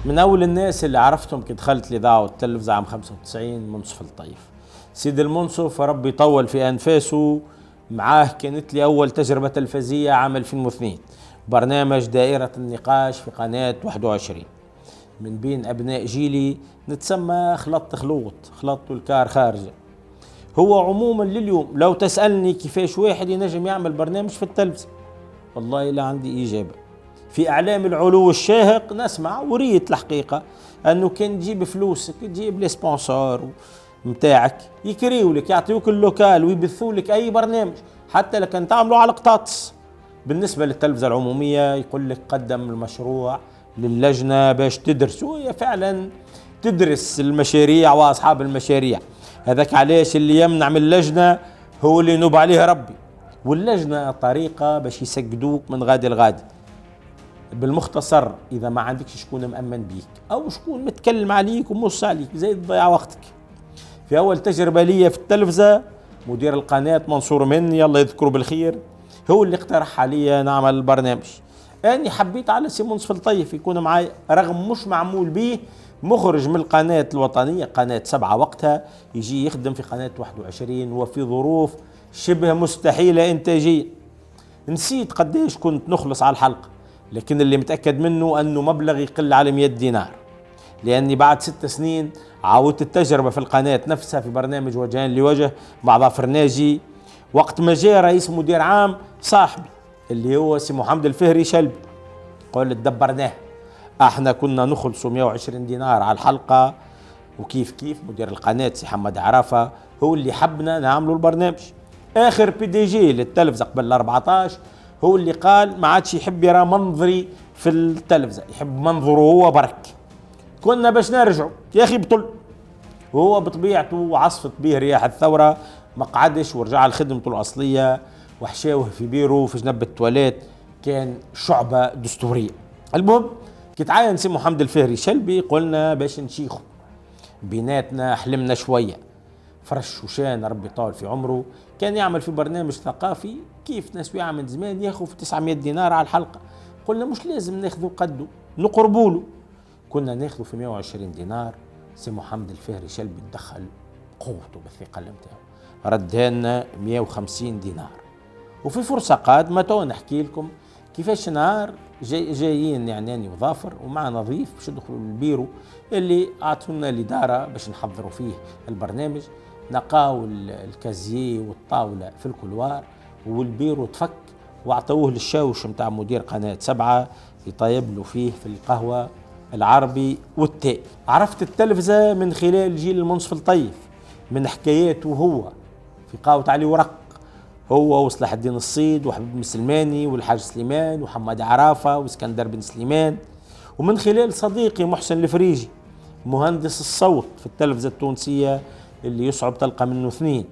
من أول الناس اللي عرفتهم كي دخلت الإذاعة والتلفزة عام 95 منصف الطيف. سيد المنصف ربي يطول في أنفاسه، معاه كانت لي أول تجربة تلفزية عام 2002، برنامج دائرة النقاش في قناة 21. من بين أبناء جيلي نتسمى خلط والكار خارجة. هو عموما لليوم لو تسألني كيفاش واحد ينجم يعمل برنامج في التلفزة، والله لا عندي إجابة. في إعلام العلو الشاهق نسمع وريت الحقيقة أنه كان تجيب فلوسك، تجيب السبونسور متاعك يكريوا لك، يعطيوك اللوكال ويبثوا لك أي برنامج، حتى لو كان تعملوا على قطاطس. بالنسبة للتلفزة العمومية يقول لك قدم المشروع للجنة باش تدرس، وهي فعلا تدرس المشاريع وأصحاب المشاريع. هذاك علاش اللي يمنع من اللجنة هو اللي ينوب عليه ربي، واللجنة طريقة باش يسجدوك من غادي لغادي. بالمختصر إذا ما عندكش شكون مأمن بيك أو شكون متكلم عليك ومص عليك زي تضيع وقتك. في أول تجربة لي في التلفزة مدير القناة منصور مني الله يذكره بالخير هو اللي اقترح علي نعمل البرنامج. أنا حبيت على سي منصف الطيف يكون معي، رغم مش معمول به، مخرج من القناة الوطنية قناة 7 وقتها، يجي يخدم في قناة 21 وفي ظروف شبه مستحيلة إنتاجية. نسيت قديش كنت نخلص على الحلقة، لكن اللي متأكد منه أنه مبلغ يقل على 100 دينار، لأني بعد 6 سنين عاودت التجربة في القناة نفسها في برنامج وجهان لوجه مع ظافر ناجي، وقت ما جاء رئيس مدير عام صاحبي اللي هو سي محمد الفهري شلبي، قال دبرناه. احنا كنا نخلصوا 120 دينار على الحلقة، وكيف مدير القناة سي حمد عرافة هو اللي حبنا نعملوا البرنامج. اخر بي دي جي للتلفزة قبل 14 هو اللي قال ما عادش يحب يرى منظري في التلفزة، يحب منظره هو برك. كنا باش نرجعوا يا اخي بطل، وهو بطبيعته عصفت به رياح الثورة، ما قعدش ورجع لخدمته الأصلية وحشاوه في بيرو في جنب التواليت، كان شعبة دستورية. المهم كي تعاين سي محمد الفهري شلبي قلنا باش نشيخه بيناتنا، حلمنا شوية. فرش وشان ربي طال في عمره كان يعمل في برنامج ثقافي كيف ناس من زمان ياخذ في 900 دينار على الحلقة. قلنا مش لازم ناخذوا قده، نقربوا له. كنا ناخذوا في 120 دينار. سي محمد الفهري شلبي تدخل قوته بالثقل نتاعو، ردها لنا 150 دينار. وفي فرصة قادمة تو نحكي لكم كيفاش نهار جايين يعني أنا وظافر ومع نظيف باش ندخلوا البيرو اللي أعطونا الإدارة باش نحضروا فيه البرنامج. نقاو الكازيي والطاولة في الكولوار والبيرو تفك، واعطوه للشاوش متاع مدير قناة 7 يطيب له فيه في القهوة العربي والتاء. عرفت التلفزة من خلال جيل المنصف الطيف، من حكاياته هو في قهوة علي ورق، هو وصلاح الدين الصيد وحبيب بن سلماني والحاج سليمان وحماد عرافة واسكندر بن سليمان، ومن خلال صديقي محسن الفريجي مهندس الصوت في التلفزة التونسية اللي يصعب تلقى منه 2،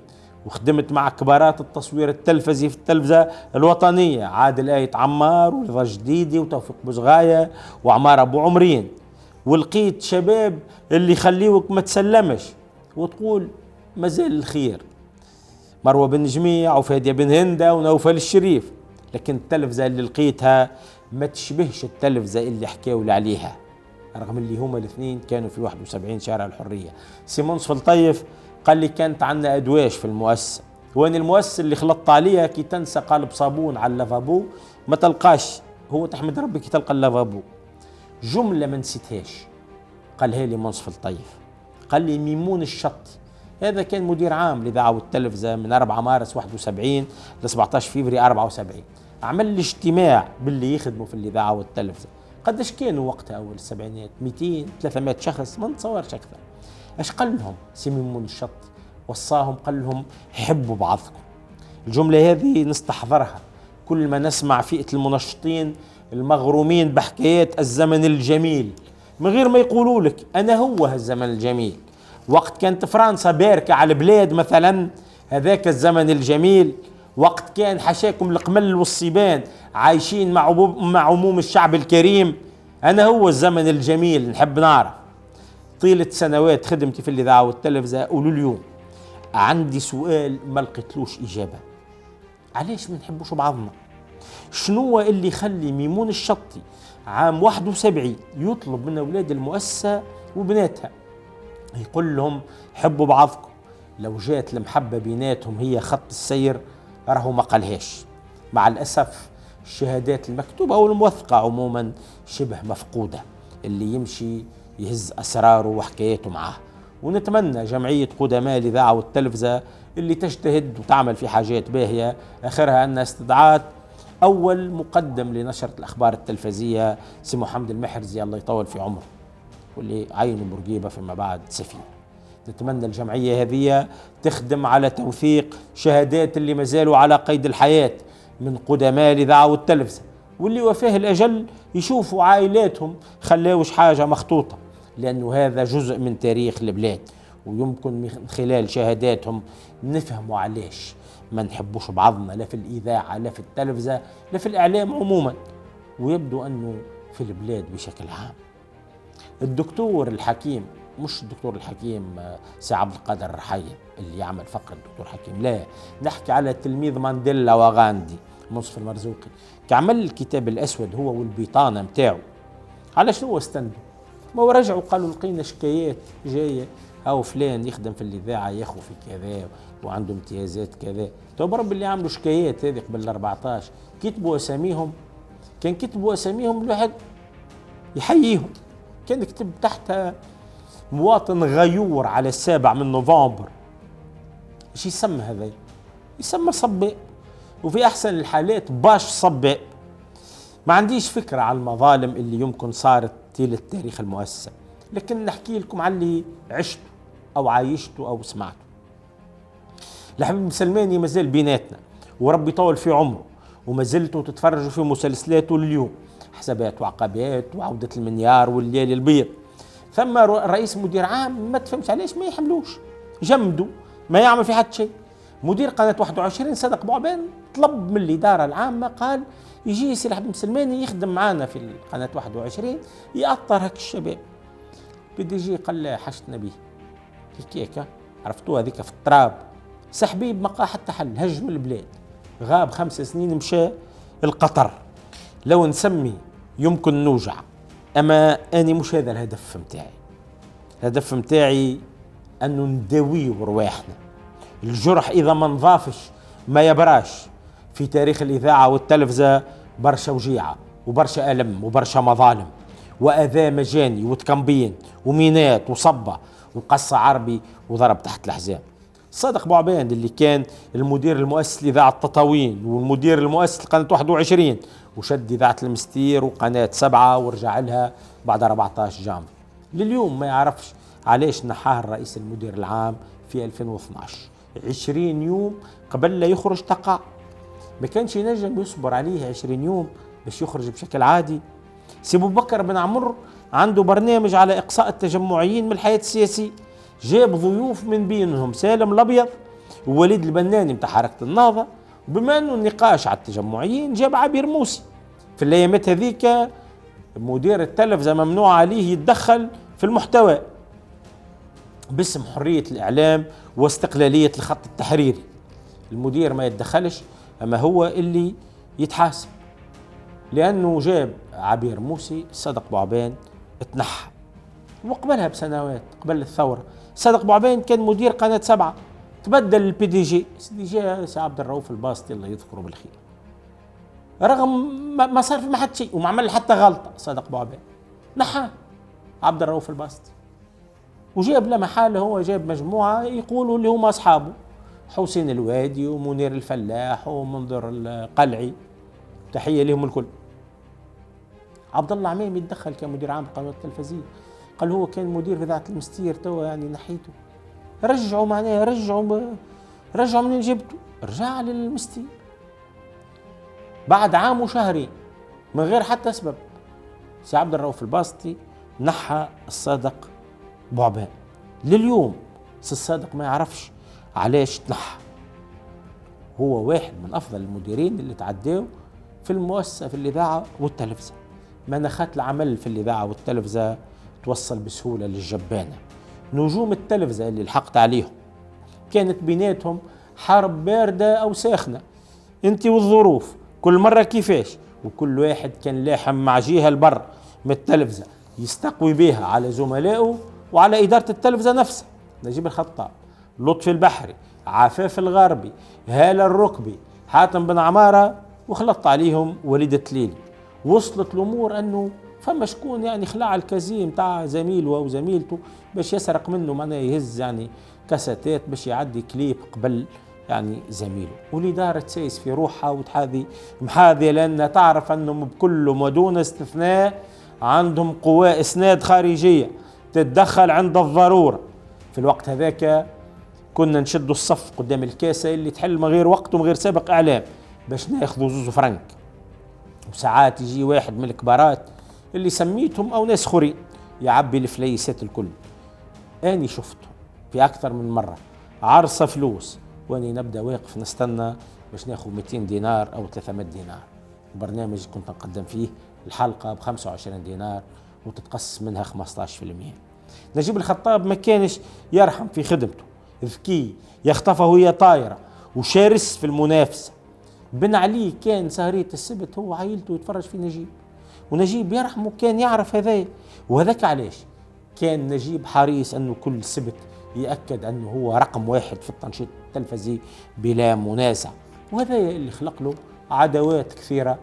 وخدمت مع كبارات التصوير التلفزي في التلفزة الوطنية عادل آية عمار ورضا جديدي وتوفيق بوزغاية وعمار أبو عمرين. ولقيت شباب اللي يخليوك ما تسلمش وتقول مازال الخير، مروة بن جميع وفادية بن هندة ونوفل الشريف. لكن التلفزة اللي لقيتها ما تشبهش التلفزة اللي حكاوا عليها، رغم اللي هما الاثنين كانوا في 71 شارع الحرية. سي منصف الطيف قال لي كانت عندنا أدواش في المؤسسة، وين المؤسسة اللي خلطت عليها كي تنسى قالب صابون على اللافابو ما تلقاش، هو تحمد ربي كي تلقى اللافابو. جملة ما نسيتهاش قالها لي منصف الطيف، قال لي ميمون الشطي، هذا كان مدير عام للإذاعة والتلفزة من 4 مارس 71 ل 17 فبراير 74. عمل لي اجتماع باللي يخدموا في الإذاعة والتلفزة. قداش كانوا وقتها أول السبعينات؟ 200 300 شخص، ما نتصورش أكثر. ايش قال لهم سي ميمون الشطي؟ وصاهم قال لهم حبوا بعضكم. الجملة هذه نستحضرها كل ما نسمع فئة المنشطين المغرومين بحكايات الزمن الجميل، من غير ما يقولوا لك أنا هو الزمن الجميل. وقت كانت فرنسا باركة على البلاد مثلا، هذاك الزمن الجميل. وقت كان حشاكم القمل والصبان عايشين مع عموم الشعب الكريم، أنا هو الزمن الجميل. نحب نعرف طيلة سنوات خدمتي في الإذاعة والتلفزة، قولوا اليوم عندي سؤال ما لقيتلوش إجابة: علاش ما نحبوش بعضنا؟ شنو اللي يخلي ميمون الشطي عام 71 يطلب من أولاد المؤسسة وبناتها، يقول لهم حبوا بعضكم، لو جات المحبة بيناتهم هي خط السير راهو ما قالهاش. مع الأسف الشهادات المكتوبة أو الموثقة عموما شبه مفقودة، اللي يمشي يهز أسراره وحكاياته معاه. ونتمنى جمعية قدماء الإذاعة والتلفزة اللي تجتهد وتعمل في حاجات باهية آخرها أن استدعات أول مقدم لنشرة الأخبار التلفزية سي محمد المحرزي الله يطول في عمره، واللي عينه بورقيبة فيما بعد سفير. نتمنى الجمعية هذه تخدم على توثيق شهادات اللي ما زالوا على قيد الحياة من قدماء الإذاعة والتلفزة، واللي وفاه الأجل يشوفوا عائلاتهم خلاوش حاجة مخطوطة، لأنه هذا جزء من تاريخ البلاد، ويمكن من خلال شهاداتهم نفهموا علاش ما نحبوش بعضنا لا في الإذاعة لا في التلفزة لا في الإعلام عموما. ويبدو أنه في البلاد بشكل عام الدكتور الحكيم، مش الدكتور الحكيم سي عبد القادر الرحيم اللي يعمل فقرة الدكتور حكيم، لا، نحكي على تلميذ مانديلا وغاندي منصف المرزوقي، كعمل الكتاب الأسود هو والبيطانة متاعه. على شنو هو استندوا؟ ما هو رجعوا قالوا لقينا شكايات جاية، أو فلان يخدم في الإذاعة ياخو في كذا وعنده امتيازات كذا. تو برب اللي عملوا شكايات هذه قبل 14 كتبوا أساميهم، كان كتبوا أساميهم الواحد يحييهم، كان يكتب تحتها مواطن غيور على 7 نوفمبر. ايش يسمى هذا؟ يسمى صباء، وفي احسن الحالات باش صباء. ما عنديش فكرة على المظالم اللي يمكن صارت طيلة تاريخ المؤسسة، لكن نحكي لكم عن اللي عشته او عايشته او سمعته. الحبيب سلماني مازال بيناتنا وربي يطول في عمره، وما زلتوا تتفرجوا في مسلسلاته لليوم، حسابات وعقبات وعودة المنيار والليالي البيض. ثم رئيس مدير عام ما تفهمش علاش ما يحملوش، جمدوا ما يعمل في حد شيء. مدير قناة 21 صدق بوعبان طلب من الإدارة العامة، قال يجي سي الحبيب سلماني يخدم معنا في قناة 21 يأطر هك الشباب. بدي يجي قال لا حشتنا به هيك، عرفتوها هذيك في التراب، سحبيب ما قا حتى حل، هجم البلاد، غاب 5 سنين مشى القطر. لو نسمي يمكن نوجع، أما أني مش هذا الهدف متاعي. الهدف متاعي أنه نداويه برواحنا. الجرح إذا ما نضافش ما يبراش. في تاريخ الإذاعة والتلفزة برشا وجيعة وبرشا ألم وبرشا مظالم وأذى مجاني وتكمبين ومينات وصبة وقصة عربي وضرب تحت الحزام. صادق بوعبان اللي كان المدير المؤسس لإذاعة تطاوين والمدير المؤسس لقناة 21 وشد إذاعة المستير وقناة 7 ورجع لها بعد 14 جامعة، لليوم ما يعرفش علاش نحاه الرئيس المدير العام في 2012 20 يوم قبل لا يخرج تقاع. ما كانش ينجم يصبر عليه 20 يوم باش يخرج بشكل عادي. سي أبو بكر بن عمر عنده برنامج على إقصاء التجمعيين من الحياة السياسية، جاب ضيوف من بينهم سالم الأبيض ووليد البناني متاع حركة النهضة، وبما أنه النقاش على التجمعيين جاب عبير موسي. في الأيامات هذيك مدير التلفزة ممنوع عليه يتدخل في المحتوى باسم حرية الإعلام واستقلالية الخط التحريري. المدير ما يتدخلش، أما هو اللي يتحاسب، لأنه جاب عبير موسي. صدق بوعبان اتنحى، وقبلها بسنوات قبل الثورة صدق بوعبان كان مدير قناة 7، تبدل البي دي جي سي عبد الرؤوف الباسطي الله يذكره بالخير، رغم ما صار في ما حد شيء وما عمل حتى غلطة. صدق بوعبان نحى عبد الرؤوف الباسطي وجاب له محاله، هو جاب مجموعة يقولوا اللي هم أصحابه، حسين الوادي ومنير الفلاح ومنظر القلعي، تحية لهم الكل. عبد الله عميم يتدخل كمدير عام القناة التلفزية، قال هو كان مدير في إذاعة المستير توا يعني نحيته، رجعوا معناها رجعوا من جبته، رجع للمستير بعد عام وشهرين من غير حتى سبب. سي عبد الرؤوف الباسطي نحى الصادق بوعبان، لليوم سي الصادق ما يعرفش علاش تنحى. هو واحد من أفضل المديرين اللي تعداوا في المؤسسة في الإذاعة والتلفزة. مناخات العمل في الإذاعة والتلفزة توصل بسهولة للجبانة. نجوم التلفزة اللي لحقت عليهم كانت بيناتهم حرب باردة أو ساخنة، انت والظروف كل مرة كيفاش، وكل واحد كان لاحم مع جهة البر من التلفزة يستقوي بها على زملائه وعلى إدارة التلفزة نفسها. نجيب الخطاب، لطفي البحري، عفاف الغربي، هالة الركبي، حاتم بن عمارة، وخلطت عليهم وليد التليلي. وصلت الأمور أنه فما شكون يعني خلع الكازي متاع زميله أو زميلته باش يسرق منه، معناه يهز يعني كاساتات باش يعدي كليب قبل يعني زميله. والإدارة تسيس في روحها وتحاذي محاذية، لأنها تعرف أنهم بكلهم ودون استثناء عندهم قوى إسناد خارجية تتدخل عند الضرورة. في الوقت هذاك كنا نشدوا الصف قدام الكاسة اللي تحل من غير وقت ومن غير سابق إعلام باش ناخذوا 2 فرنك. وساعات يجي واحد من الكبارات اللي سميتهم أو ناس خورين يعبي الفليسات الكل. أني شفته في أكثر من مرة عرصة فلوس وأني نبدأ واقف نستنى باش ناخذ 200 دينار أو 300 دينار. برنامج كنت نقدم فيه الحلقة ب25 دينار وتتقص منها 15%. نجيب الخطاب ما كانش يرحم في خدمته، ذكي يخطفه وهي طايرة وشارس في المنافسة. بن علي كان سهرية السبت هو عائلته يتفرج في نجيب، ونجيب يرحمه كان يعرف هذا. وهذاك علاش كان نجيب حريص أنه كل سبت يأكد أنه هو رقم 1 في التنشيط التلفزي بلا منازع. وهذا اللي خلق له عداوات كثيرة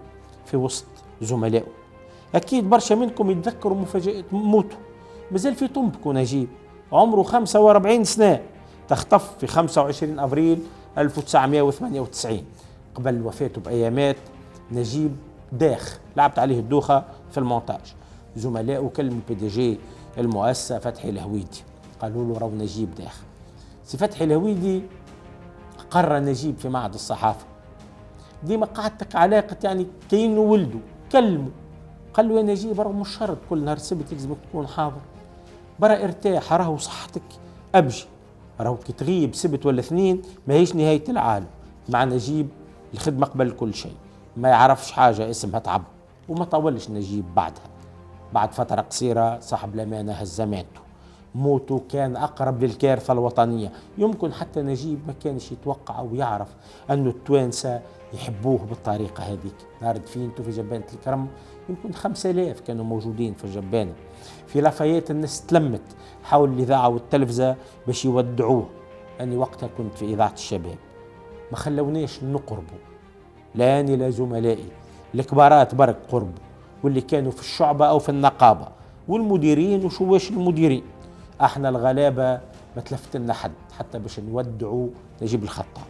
في وسط زملائه. أكيد برشا منكم يتذكروا مفاجأة موته، مازال في طنبكو نجيب عمره 45 سنة، تختف في 25 أبريل 1998 قبل وفاته بأيامات. نجيب داخ لعبت عليه الدوخة في المونتاج. زملائه كلموا PDG المؤسسة فتحي الهويدي، قالوا له راهو نجيب داخ. سي فتحي الهويدي قرر نجيب في معهد الصحافة، ديما قعدتك علاقة يعني كأنه ولده، كلمه قال له يا نجيب راهو مش شرط كل نهار سبت لازمك تكون حاضر، برا ارتاح، راهو صحتك أبجي، راهو كي تغيب سبت ولا 2 ما هيش نهاية العالم. مع نجيب الخدمة قبل كل شيء، ما يعرفش حاجة اسمها تعب. وما طولش نجيب بعدها، بعد فترة قصيرة صاحب الأمانة هزمته. موته كان أقرب للكارثة الوطنية. يمكن حتى نجيب ما كانش يتوقع أو يعرف أن التوانسة يحبوه بالطريقة هذيك. نهار دفينته في جبانة الكرم يمكن 5000 كانوا موجودين في الجبانة. في لافايات الناس تلمت حول الإذاعة والتلفزة باش يودعوه. أني وقتها كنت في إذاعة الشباب، ما خلوناش نقربوا، لا أني لا زملائي، الكبارات برك قربوا، واللي كانوا في الشعبة أو في النقابة، والمديرين وشواش المديرين. احنا الغلابة ما تلفت لنا حد حتى باش نودعوا نجيب الخطاب.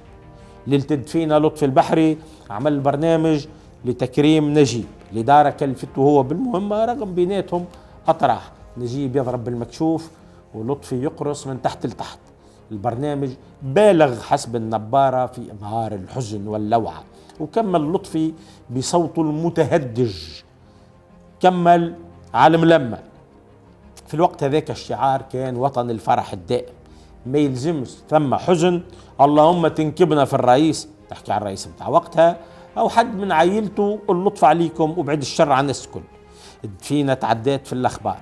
ليلة الدفينة لطفي البحري عمل برنامج لتكريم نجيب، الإدارة كلفته هو بالمهمة رغم بيناتهم أطراح، نجيب يضرب بالمكشوف ولطفي يقرص من تحت لتحت. البرنامج بالغ حسب النبارة في إظهار الحزن واللوعة، وكمل لطفي بصوته المتهدج، كمل على ملمة. في الوقت هذاك الشعار كان وطن الفرح الدائم، ما يلزمش ثم حزن اللهم تنكبنا في الرئيس، تحكي عن الرئيس بتاع وقتها أو حد من عائلته، اللطف عليكم وبعد الشر عن الناس الكل. الدفينة تعدات في الأخبار،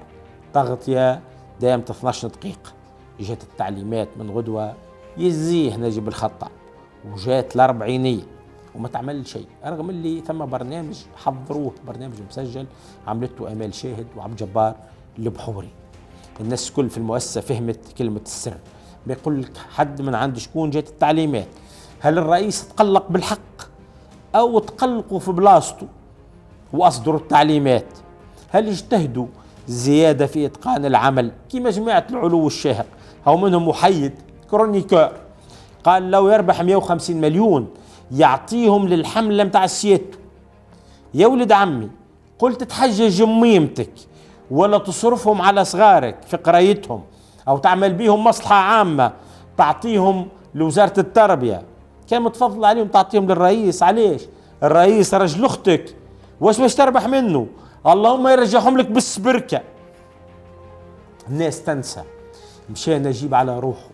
تغطية دامت 12 دقيقة، جات التعليمات من غدوة يزيه نجيب الخطاب، وجات الأربعينية وما تعمل شيء، رغم اللي ثم برنامج حضروه، برنامج مسجل عملته أمال شاهد وعبد جبار البحوري. الناس كل في المؤسسة فهمت كلمة السر. بيقول لك حد من عند شكون جات التعليمات، هل الرئيس تقلق بالحق أو تقلقوا في بلاصته وأصدروا التعليمات؟ هل اجتهدوا زيادة في إتقان العمل كما جماعة العلو الشاهق؟ أو منهم محيد كرونيكور قال لو يربح 150 مليون يعطيهم للحملة متاع سيادته. يا ولد عمي قلت تحجج ميمتك ولا تصرفهم على صغارك في قرايتهم أو تعمل بيهم مصلحة عامة تعطيهم لوزارة التربية، كان متفضل عليهم تعطيهم للرئيس. علاش؟ الرئيس رجل أختك، واش تربح منه؟ اللهم يرجعهم لك بالسبركة. الناس تنسى، مشى نجيب على روحه،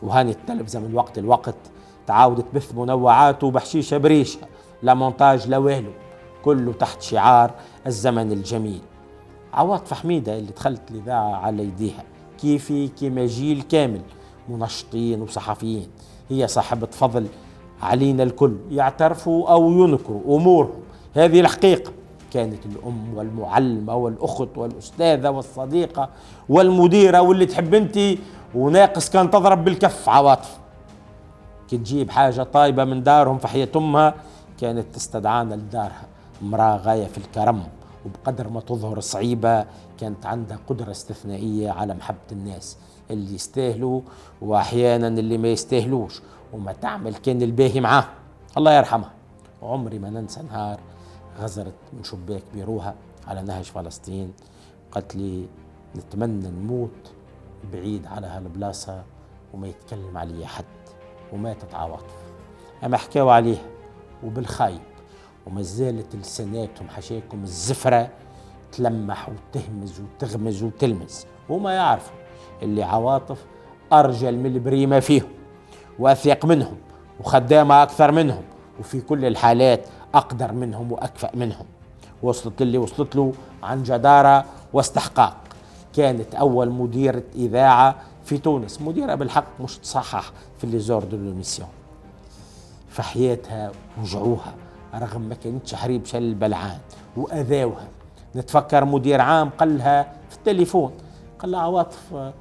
وهاني التلفزة من وقت لوقت تعاود تبث منوعاته بحشيشة بريشة، لا مونتاج لا والو، كله تحت شعار الزمن الجميل. عواطف حميدة اللي دخلت الإذاعة على يديها كيفي كيما جيل كامل منشطين وصحفيين، هي صاحبة فضل علينا الكل يعترفوا أو ينكروا أمورهم، هذه الحقيقة. كانت الأم والمعلمة والأخت والأستاذة والصديقة والمديرة واللي تحب أنت، وناقص كان تضرب بالكف عواطف. كي تجيب حاجة طيبة من دارهم في حياة أمها كانت تستدعانا لدارها. امرأة غاية في الكرم، وبقدر ما تظهر صعيبة كانت عندها قدرة استثنائية على محبة الناس اللي يستاهلوا وأحيانا اللي ما يستاهلوش، وما تعمل كان الباهي معاه. الله يرحمها. وعمري ما ننسى نهار غزرت من شباك بيروها على نهج فلسطين، قالت لي نتمنى نموت بعيد على هالبلاصة وما يتكلم علي حد. وماتت عواطف. أما حكاوا عليها وبالخايب، وما زالت لساناتهم حشاكم الزفرة تلمح وتهمز وتغمز وتلمز، وما يعرفوا اللي عواطف أرجل من البريمة فيهم، وأثيق منهم، وخدامة أكثر منهم، وفي كل الحالات أقدر منهم وأكفأ منهم. وصلت اللي وصلت له عن جدارة واستحقاق. كانت أول مديرة إذاعة في تونس، مديرة بالحق مش تصحح في اللي زور دو لوميسيون. في حياتها وجعوها رغم ما كانتش حريب شل البلعان وأذاوها. نتفكر مدير عام قال لها في التليفون، قال لها عواطف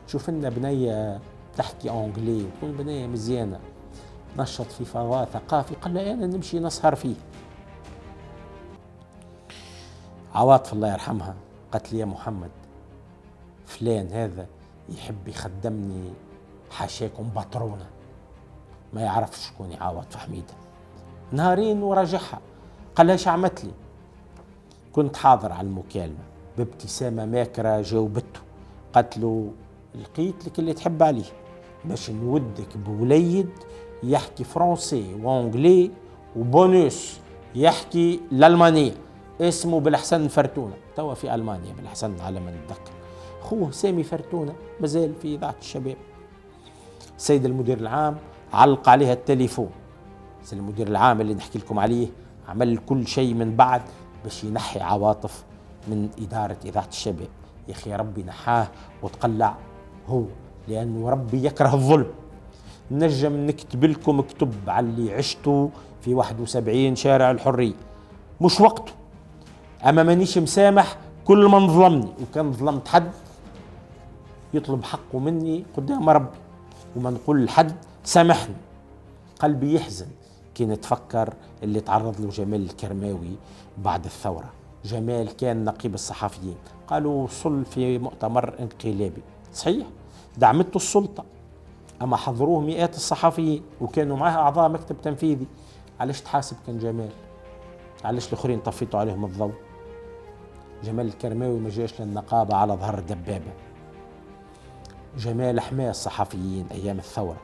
شوف لنا بنية تحكي أنجلي وتكون بنية مزيانة نشط في فضاء ثقافي. قال لها أنا نمشي نسهر فيه. عواطف الله يرحمها قالت لي يا محمد فلان هذا يحب يخدمني حاشاكم بطرونة، ما يعرفش شكون عواطف حميدة. نهارين وراجعها قال لها عملت لي؟ كنت حاضر على المكالمة. بابتسامة ماكرة جاوبته، قالت له لقيت لك اللي تحب عليه باش نودك بوليد يحكي فرنسي وانجلي وبونوس يحكي الألمانية، اسمه بالحسن فرتونة، توا في ألمانيا بالحسن على ما نتذكر. خوه سامي فرتونة مازال في إذاعة الشباب. السيد المدير العام علق عليها التليفون. السيد المدير العام اللي نحكي لكم عليه عمل كل شيء من بعد باش ينحي عواطف من إدارة إذاعة الشباب. يا أخي ربي نحاه وتقلع هو، لأنه ربي يكره الظلم. نجم نكتب لكم كتب على اللي عشتوا في 71 شارع الحرية، مش وقته. أما مانيش مسامح كل من ظلمني، وكان ظلمت حد يطلب حقه مني قدام ربي، وما نقول لحد سامحني. قلبي يحزن كي نتفكر اللي تعرض له جمال الكرماوي بعد الثورة. جمال كان نقيب الصحفيين، قالوا وصل في مؤتمر انقلابي، صحيح دعمته السلطة، أما حضروه مئات الصحفيين وكانوا معها أعضاء مكتب تنفيذي. علاش تحاسب كان جمال؟ علاش الآخرين طفيتوا عليهم الضوء؟ جمال الكرماوي ما جاش للنقابة على ظهر دبابة. جمال حماة الصحفيين أيام الثورة.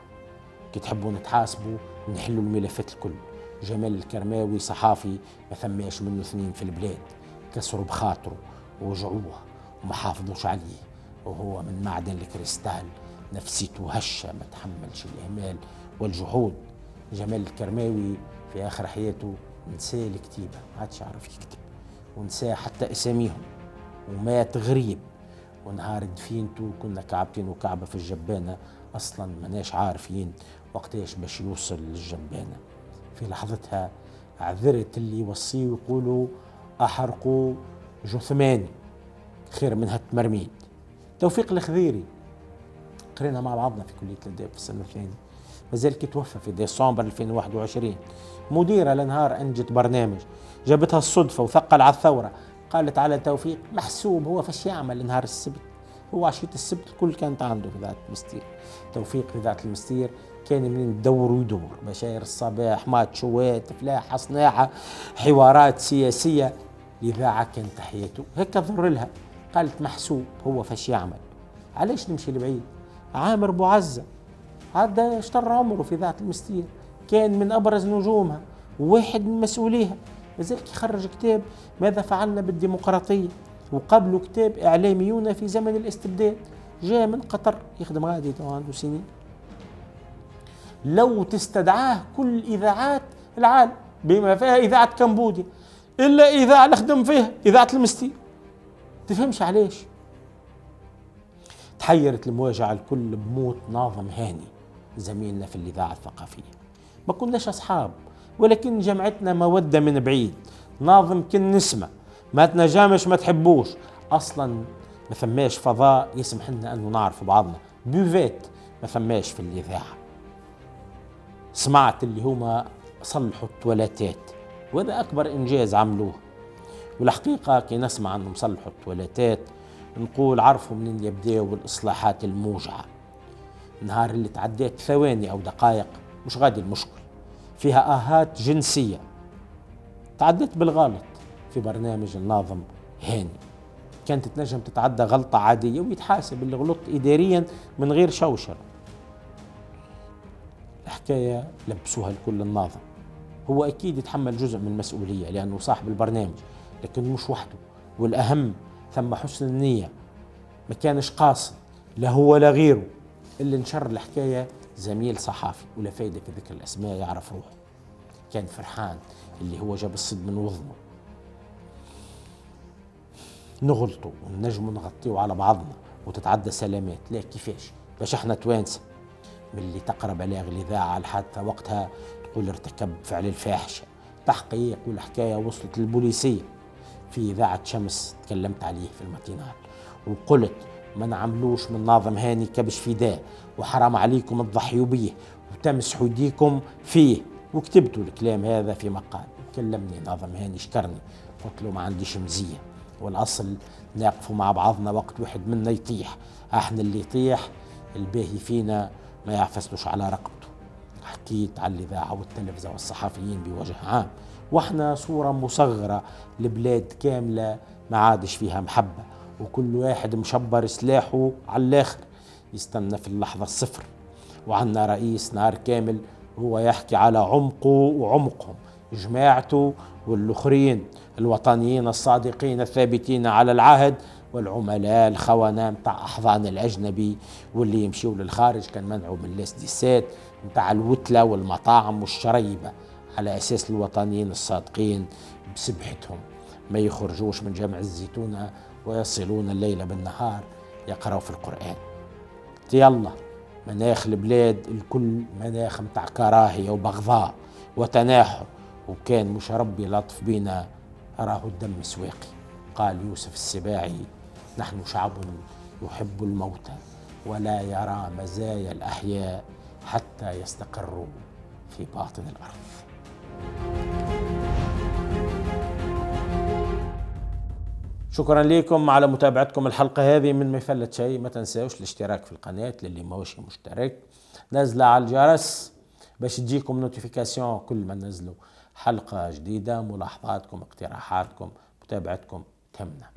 كي تحبوا نتحاسبوا نحلوا الملفات الكل. جمال الكرماوي صحافي ما ثماش منه اثنين في البلاد، كسروا بخاطره ووجعوه وما حافظوش عليه، وهو من معدن الكريستال، نفسيته هشة ما تحملش الإهمال والجحود. جمال الكرماوي في آخر حياته نسى الكتيبة، ما عادش يعرف يكتب، ونسى حتى اساميهم، ومات غريب. ونهار دفينته كنا كعبتين وكعبة في الجبانة، أصلا مناش عارفين وقتاش باش يوصل للجبانة. في لحظتها عذرت اللي يوصيه ويقولوا أحرقوا جثماني خير منها التمرميد. توفيق الخذيري قرينا مع بعضنا في كلية الآداب في السنة الثانية، مازال كي توفى في ديسمبر 2021. مديرة لنهار أنجت برنامج جابتها الصدفة وثقل على الثورة، قالت على توفيق محسوب هو فاش يعمل نهار السبت، هو عشية السبت الكل كانت عنده في ذات المستير. توفيق في ذات المستير كان من يدور ويدور، بشاير الصباح، ماتشوات، فلاحة، صناعة، حوارات سياسية. الإذاعة كانت حياته هيك ضر لها، قالت محسوب هو فاش يعمل. علاش نمشي لبعيد؟ عامر بوعزة هذا اشتر عمره في ذات المستير، كان من أبرز نجومها وواحد من مسؤوليها. لذلك يخرج كتاب ماذا فعلنا بالديمقراطية، وقبله كتاب إعلاميون في زمن الاستبداد. جاء من قطر يخدم غادي عنده سنين. لو تستدعاه كل إذاعات العالم بما فيها إذاعة كمبوديا إلا إذاعة نخدم فيها إذاعة المستير، تفهمش علاش. تحيرت المواجهة الكل بموت ناظم هاني زميلنا في الإذاعة الثقافية. ما كناش أصحاب، ولكن جمعتنا مودة من بعيد. ناظم كن نسمع، ما تنجمش ما تحبوش، أصلا ما ثماش فضاء يسمح لنا أنه نعرف بعضنا، بوفيت ما ثماش في الإذاعة. سمعت اللي هما صلحوا التواليتات، وهذا أكبر إنجاز عملوه. والحقيقة كي نسمع أنهم صلحوا التواليتات نقول عرفوا منين يبدأوا الإصلاحات الموجعة. النهار اللي تعديت ثواني أو دقائق مش غادي المشكل، فيها آهات جنسية تعديت بالغلط في برنامج الناظم هاني، كانت تنجم تتعدى غلطة عادية ويتحاسب اللي غلط إداريا من غير شوشرة. الحكاية لبسوها لكل الناظم، هو أكيد يتحمل جزء من المسؤولية لأنه صاحب البرنامج، لكن مش وحده. والأهم ثم حسن النية، ما كانش قاصد لا هو ولا غيره. اللي نشر الحكاية زميل صحافي ولا فايدة في ذكر الأسماء يعرف روحه، كان فرحان اللي هو جاب الصد من وظنه. نغلطوا ونجموا نغطيوا على بعضنا وتتعدى سلامات، لا كيفاش؟ باش احنا توانسة من اللي تقرا بلاغ الإذاعة على الحادثة وقتها تقول ارتكب فعل الفاحشة، تحقيق والحكاية وصلت للبوليسية. في إذاعة شمس تكلمت عليه في الماتينال وقلت ما نعملوش من ناظم هاني كبش فداء، وحرام عليكم تضحيوا بيه وتمسحوا يديكم فيه، وكتبتوا الكلام هذا في مقال. كلمني ناظم هاني شكرني، قلت له ما عنديش مزية، والأصل نقفوا مع بعضنا وقت واحد منا يطيح، احنا اللي يطيح الباهي فينا ما يعفسلوش على رقبته. حكيت على الإذاعة والتلفزة والصحفيين بوجه عام، واحنا صورة مصغرة لبلاد كاملة ما عادش فيها محبة، وكل واحد مشبر سلاحه على الآخر يستنى في اللحظة الصفر. وعنا رئيس نهار كامل هو يحكي على عمقه وعمقهم، جماعته والآخرين الوطنيين الصادقين الثابتين على العهد، والعملاء الخونة متاع أحضان الأجنبي واللي يمشيوا للخارج كان منعوا من الاسديسات متاع الوتلة والمطاعم والشريبة، على أساس الوطنيين الصادقين بسبحتهم ما يخرجوش من جامع الزيتونة ويصلون الليل بالنهار يقرأوا في القرآن. يلا مناخ البلاد الكل مناخ متاع كراهية وبغضاء وتناحر، وكان مش ربي لطف بينا راه الدم سواقي. قال يوسف السباعي نحن شعب يحب الموتى ولا يرى مزايا الأحياء حتى يستقروا في باطن الأرض. شكرا لكم على متابعتكم الحلقة هذه من مفلت شيء. ما تنساوش الاشتراك في القناة للي ما هوش مشترك، نزل على الجرس باش تجيكم نوتيفيكاسيون كل ما ننزلوا حلقة جديدة. ملاحظاتكم اقتراحاتكم متابعتكم تهمنا.